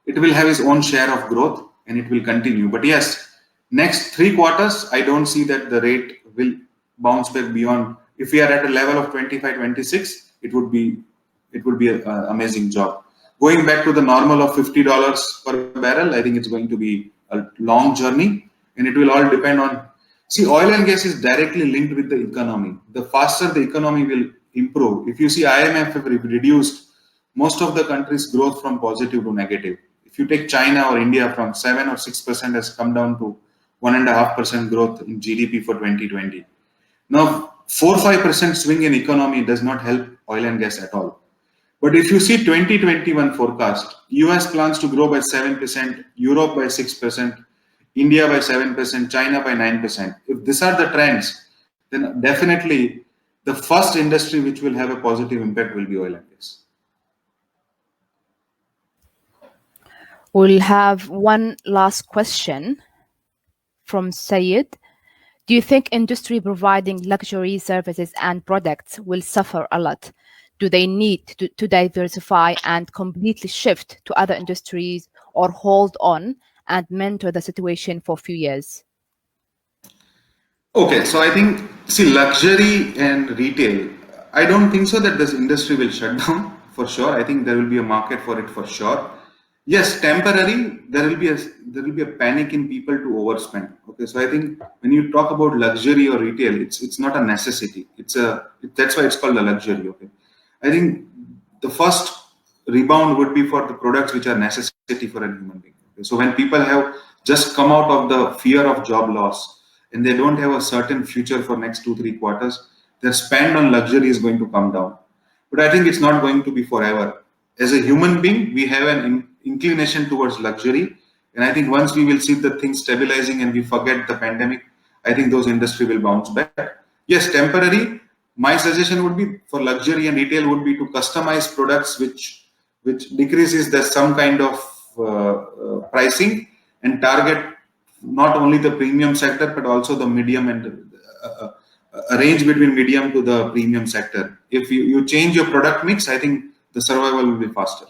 Speaker 9: it will have its own share of growth and it will continue. But yes, next 3 quarters, I don't see that the rate will bounce back beyond. If we are at a level of 25, 26, it would be an amazing job. Going back to the normal of $50 per barrel, I think it's going to be a long journey, and it will all depend on. See, oil and gas is directly linked with the economy. The faster the economy will improve. If you see, IMF have reduced most of the countries' growth from positive to negative. If you take China or India, from 7 or 6% has come down to 1.5% growth in GDP for 2020. Now, 4-5% swing in economy does not help oil and gas at all. But if you see 2021 forecast, US plans to grow by 7%, Europe by 6%, India by 7%, China by 9%. If these are the trends, then definitely the first industry which will have a positive impact will be oil and gas.
Speaker 1: We'll have one last question from Sayed. Do you think industry providing luxury services and products will suffer a lot? Do they need to diversify and completely shift to other industries, or hold on and mentor the situation for a few years?
Speaker 9: Okay, so I think, see, luxury and retail, I don't think so that this industry will shut down for sure. I think there will be a market for it for sure. Yes, temporary, there will be a panic in people to overspend. Okay, so I think when you talk about luxury or retail, it's not a necessity. That's why it's called a luxury. Okay, I think the first rebound would be for the products which are necessity for a human being. Okay? So when people have just come out of the fear of job loss and they don't have a certain future for next 2-3 quarters, their spend on luxury is going to come down. But I think it's not going to be forever. As a human being, we have an inclination towards luxury, and I think once we will see the things stabilizing and we forget the pandemic, I think those industry will bounce back. Yes, temporary. My suggestion would be for luxury and retail would be to customize products which decreases the some kind of pricing and target not only the premium sector but also the medium and a range between medium to the premium sector. If you change your product mix, I think the survival will be faster.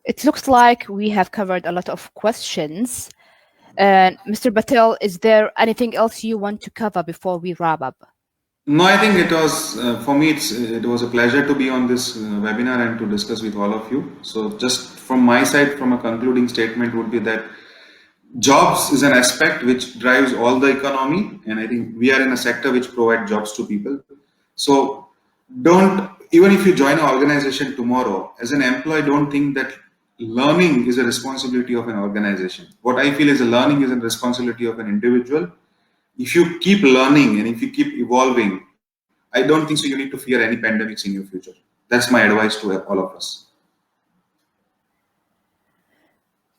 Speaker 1: It looks like we have covered a lot of questions. Mr. Patel, is there anything else you want to cover before we wrap up?
Speaker 9: No, I think it was, for me, it was a pleasure to be on this webinar and to discuss with all of you. So just from my side, from a concluding statement would be that jobs is an aspect which drives all the economy. And I think we are in a sector which provides jobs to people. So even if you join an organization tomorrow, as an employee, don't think that learning is a responsibility of an organization. What I feel is learning is a responsibility of an individual. if you keep learning and if you keep evolving, I don't think so you need to fear any pandemics in your future. That's my advice to all of us.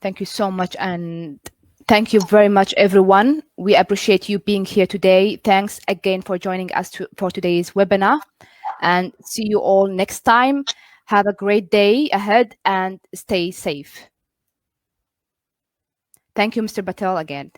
Speaker 1: Thank you so much, and thank you very much, everyone. We appreciate you being here today. Thanks again for joining us for today's webinar, and see you all next time. Have a great day ahead and stay safe. Thank you, Mr. Patel, again.